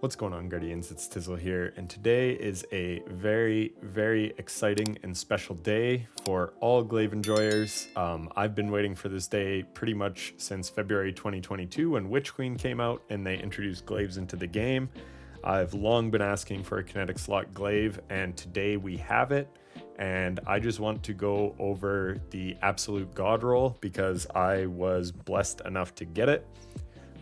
What's going on, Guardians? It's Tizzle here, and today is a very, very exciting and special day for all Glaive enjoyers. I've been waiting for this day pretty much since February 2022 when Witch Queen came out and they introduced Glaives into the game. I've long been asking for a kinetic slot Glaive, and today we have it. And I just want to go over the absolute god roll because I was blessed enough to get it.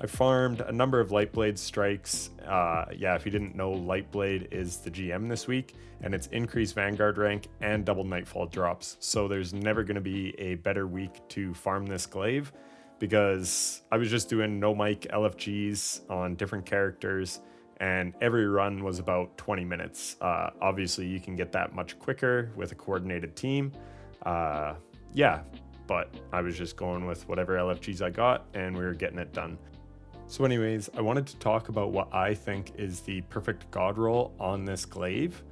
I farmed a number of Lightblade strikes. If you didn't know, Lightblade is the GM this week, and it's increased Vanguard rank and double Nightfall drops. So there's never going to be a better week to farm this Glaive because I was just doing no mic LFGs on different characters, and every run was about 20 minutes. Obviously, you can get that much quicker with a coordinated team. But I was just going with whatever LFGs I got, and we were getting it done. So anyways, I wanted to talk about what I think is the perfect god roll on this Glaive,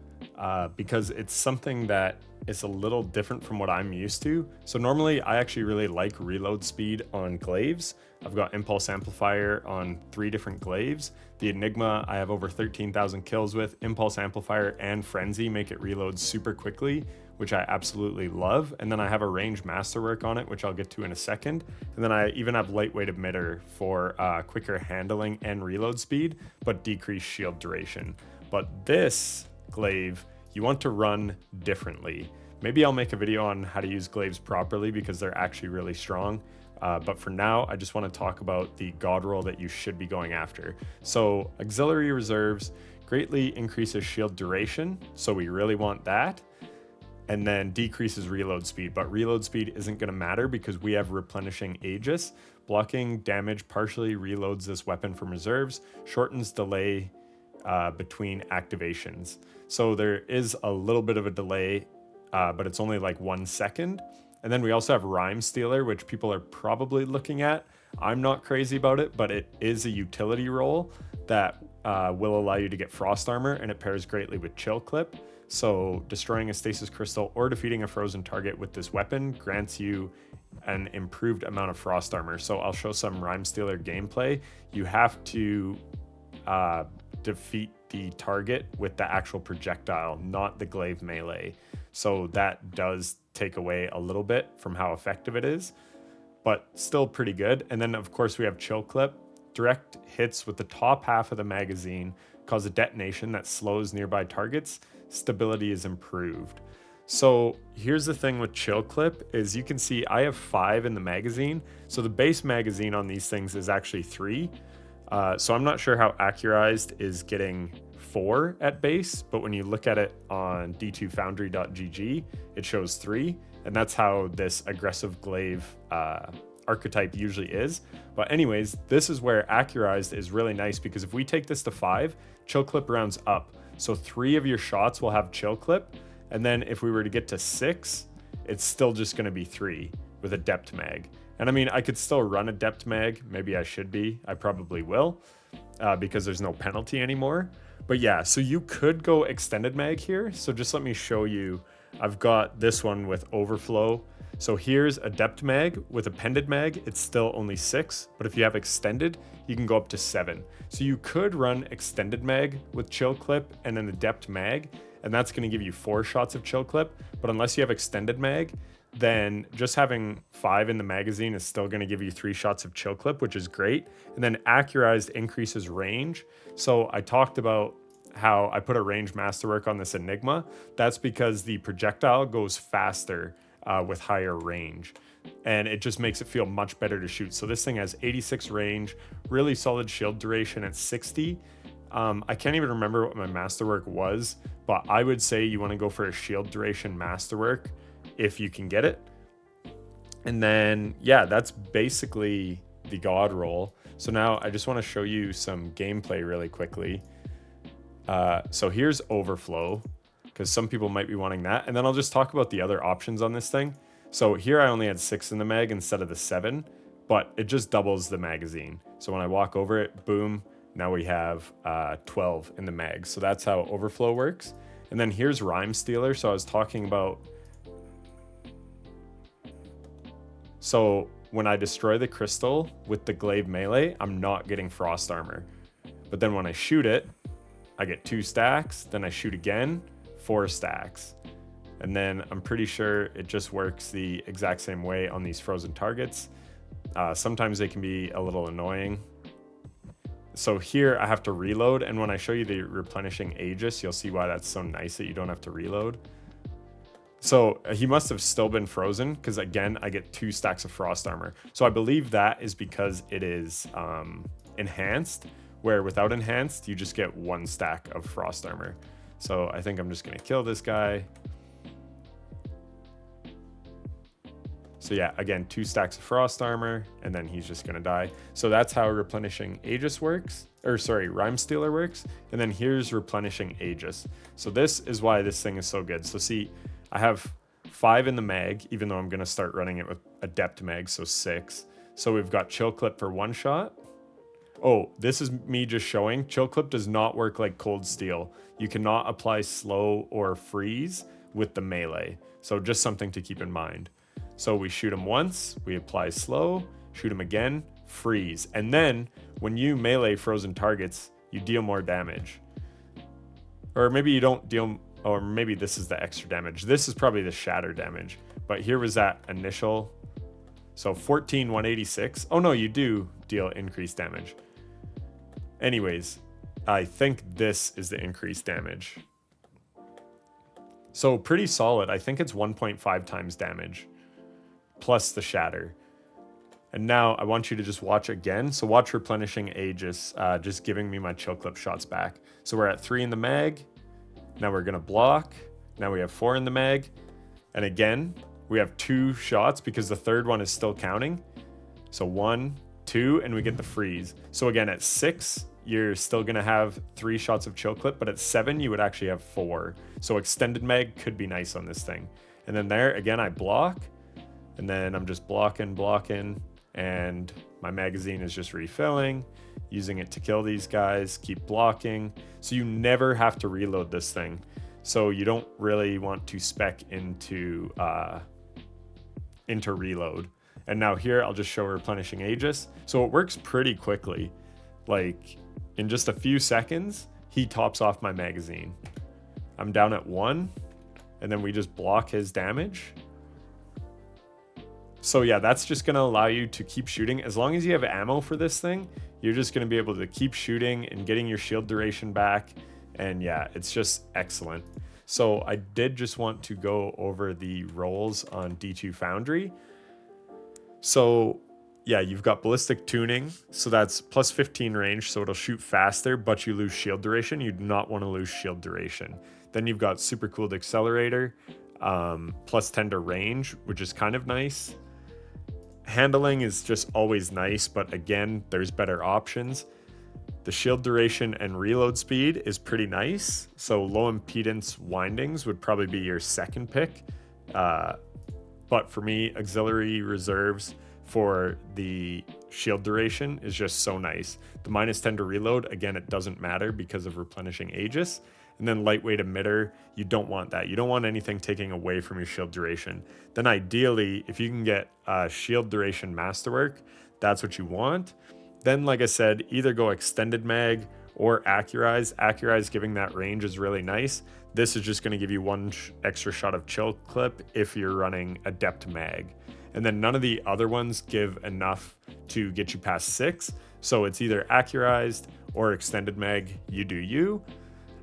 because it's something that is a little different from what I'm used to. So normally I actually really like reload speed on Glaives. I've got Impulse Amplifier on 3 different Glaives. The Enigma I have over 13,000 kills with. Impulse Amplifier and Frenzy make it reload super quickly, which I absolutely love. And then I have a range masterwork on it, which I'll get to in a second. And then I even have lightweight emitter for quicker handling and reload speed, but decreased shield duration. But this Glaive, you want to run differently. Maybe I'll make a video on how to use Glaives properly because they're actually really strong. But for now, I just want to talk about the god roll that you should be going after. So auxiliary reserves greatly increases shield duration, so we really want that. And then decreases reload speed, but reload speed isn't going to matter because we have replenishing Aegis. Blocking damage partially reloads this weapon from reserves, shortens delay between activations. So there is a little bit of a delay, but it's only like 1 second. And then we also have Rhyme Stealer, which people are probably looking at. I'm not crazy about it, but it is a utility roll that will allow you to get Frost Armor, and it pairs greatly with Chill Clip. So destroying a stasis crystal or defeating a frozen target with this weapon grants you an improved amount of Frost Armor. So I'll show some Rhyme Stealer gameplay. You have to defeat the target with the actual projectile, not the Glaive melee. So that does take away a little bit from how effective it is, but still pretty good. And then of course we have Chill Clip. Direct hits with the top half of the magazine cause a detonation that slows nearby targets. Stability is improved. So here's the thing with Chill Clip is you can see I have 5 in the magazine. So the base magazine on these things is actually 3. So I'm not sure how Accurized is getting 4 at base, but when you look at it on d2foundry.gg, it shows 3. And that's how this aggressive Glaive archetype usually is. But anyways, this is where Accurized is really nice because if we take this to 5, Chill Clip rounds up. So 3 of your shots will have Chill Clip. And then if we were to get to 6, it's still just going to be 3 with Adept Mag. And I mean, I could still run Adept Mag. Maybe I should be. I probably will because there's no penalty anymore. But yeah, so you could go Extended Mag here. So just let me show you. I've got this one with Overflow. So here's Adept Mag. With Appended Mag, it's still only 6. But if you have Extended, you can go up to 7. So you could run Extended Mag with Chill Clip and an Adept Mag, and that's going to give you 4 shots of Chill Clip. But unless you have Extended Mag, then just having 5 in the magazine is still going to give you 3 shots of Chill Clip, which is great. And then Accurized increases range. So I talked about how I put a range masterwork on this Enigma. That's because the projectile goes faster with higher range, and it just makes it feel much better to shoot. So this thing has 86 range, really solid shield duration at 60. I can't even remember what my masterwork was, but I would say you want to go for a shield duration masterwork if you can get it. And then yeah, that's basically the god roll. So now I just want to show you some gameplay really quickly. So here's Overflow, because some people might be wanting that. And then I'll just talk about the other options on this thing. So here I only had 6 in the mag instead of the 7, but it just doubles the magazine. So when I walk over it, boom, now we have 12 in the mag. So that's how Overflow works. And then here's Rhyme Stealer. So I was talking about, so when I destroy the crystal with the Glaive melee, I'm not getting Frost Armor. But then when I shoot it, I get 2 stacks, then I shoot again, 4 stacks. And then I'm pretty sure it just works the exact same way on these frozen targets. Sometimes they can be a little annoying. So here I have to reload, and when I show you the replenishing Aegis, you'll see why that's so nice that you don't have to reload. So he must have still been frozen, because again, I get 2 stacks of frost armor. So I believe that is because it is enhanced, where without enhanced, you just get 1 stack of frost armor. So I think I'm just gonna kill this guy. So yeah, again, 2 stacks of frost armor, and then he's just gonna die. So that's how replenishing Aegis works, or sorry, Rime Stealer works. And then here's replenishing Aegis. So this is why this thing is so good. So see, I have 5 in the mag, even though I'm gonna start running it with Adept mag, so 6. So we've got Chill Clip for 1 shot. Oh, this is me just showing. Chill Clip does not work like Cold Steel. You cannot apply slow or freeze with the melee. So just something to keep in mind. So we shoot him once, we apply slow, shoot him again, freeze. And then when you melee frozen targets, you deal more damage. Or maybe you don't deal, or maybe this is the extra damage. This is probably the shatter damage. But here was that initial. So 14, 186. Oh no, you do deal increased damage. Anyways, I think this is the increased damage. So pretty solid. I think it's 1.5 times damage. Plus the shatter. And now I want you to just watch again. So watch replenishing Aegis, just giving me my chill clip shots back. So we're at 3 in the mag. Now we're gonna block. Now we have 4 in the mag. And again, we have 2 shots because the third one is still counting. So 1, 2, and we get the freeze. So again, at 6, you're still gonna have 3 shots of chill clip, but at 7, you would actually have 4. So extended mag could be nice on this thing. And then there, again, I block. And then I'm just blocking, and my magazine is just refilling, using it to kill these guys, keep blocking. So you never have to reload this thing. So you don't really want to spec into reload. And now here, I'll just show replenishing Aegis. So it works pretty quickly. Like in just a few seconds, he tops off my magazine. I'm down at 1, and then we just block his damage. So yeah, that's just gonna allow you to keep shooting. As long as you have ammo for this thing, you're just gonna be able to keep shooting and getting your shield duration back. And yeah, it's just excellent. So I did just want to go over the rolls on D2 Foundry. So yeah, you've got ballistic tuning. So that's plus 15 range, so it'll shoot faster, but you lose shield duration. You do not wanna lose shield duration. Then you've got super cooled accelerator, plus 10 to range, which is kind of nice. Handling is just always nice, but again, there's better options. The shield duration and reload speed is pretty nice. So low impedance windings would probably be your second pick. But for me, auxiliary reserves for the shield duration is just so nice. The minus 10 to reload, again, it doesn't matter because of replenishing Aegis. And then lightweight emitter, you don't want that. You don't want anything taking away from your shield duration. Then ideally, if you can get shield duration masterwork, that's what you want. Then, like I said, either go extended mag or accurize. Accurize giving that range is really nice. This is just gonna give you 1 extra shot of chill clip if you're running adept mag. And then none of the other ones give enough to get you past 6. So it's either accurized or extended mag, you do you.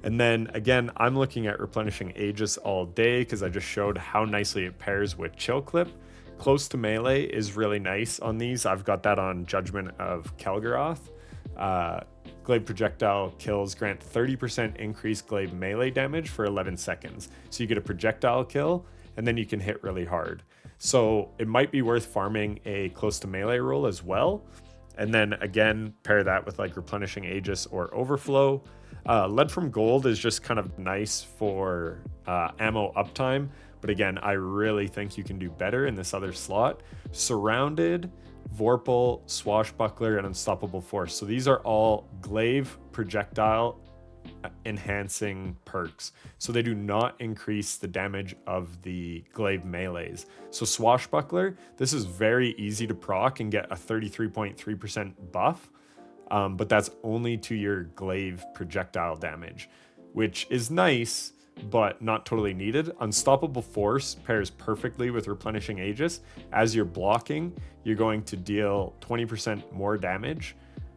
And then again, I'm looking at replenishing Aegis all day because I just showed how nicely it pairs with chill clip. Close to melee is really nice on these. I've got that on Judgment of Kelgaroth. Glaive projectile kills grant 30% increased glaive melee damage for 11 seconds. So you get a projectile kill and then you can hit really hard. So it might be worth farming a close to melee roll as well. And then again, pair that with like replenishing Aegis or overflow. Lead from gold is just kind of nice for ammo uptime. But again, I really think you can do better in this other slot. Surrounded, Vorpal, Swashbuckler, and Unstoppable Force. So these are all glaive projectile enhancing perks. So they do not increase the damage of the glaive melees. So Swashbuckler, this is very easy to proc and get a 33.3% buff. but that's only to your glaive projectile damage, which is nice, but not totally needed. Unstoppable Force pairs perfectly with Replenishing Aegis. As you're blocking, you're going to deal 20% more damage.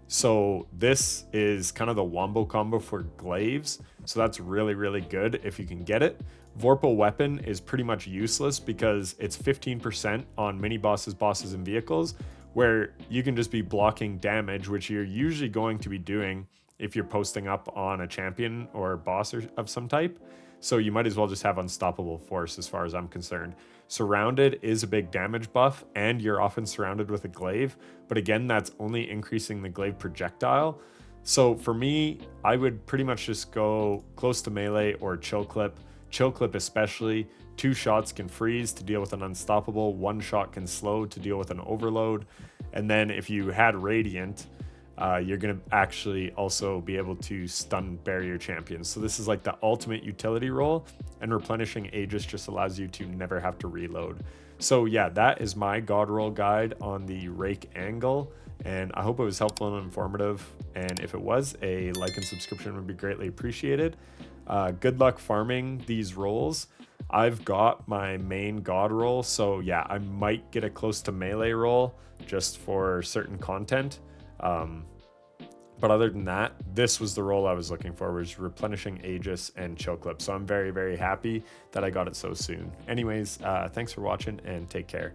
So this is kind of the wombo combo for glaives. So that's really, really good if you can get it. Vorpal Weapon is pretty much useless because it's 15% on mini bosses, bosses, and vehicles, where you can just be blocking damage, which you're usually going to be doing if you're posting up on a champion or boss of some type. So you might as well just have Unstoppable Force as far as I'm concerned. Surrounded is a big damage buff, and you're often surrounded with a glaive, but again, that's only increasing the glaive projectile. So for me, I would pretty much just go close to melee or chill clip. Chill clip especially, 2 shots can freeze to deal with an unstoppable, 1 shot can slow to deal with an overload, and then if you had Radiant, you're going to actually also be able to stun barrier champions. So this is like the ultimate utility role, and Replenishing Aegis just allows you to never have to reload. So yeah, that is my god roll guide on the Rake Angle, and I hope it was helpful and informative, and if it was, a like and subscription would be greatly appreciated. Good luck farming these rolls. I've got my main god roll, so yeah, I might get a close to melee roll just for certain content. But other than that, this was the role I was looking for, was Replenishing Aegis and Chill Clip. So I'm very, very happy that I got it so soon. Anyways, thanks for watching and take care.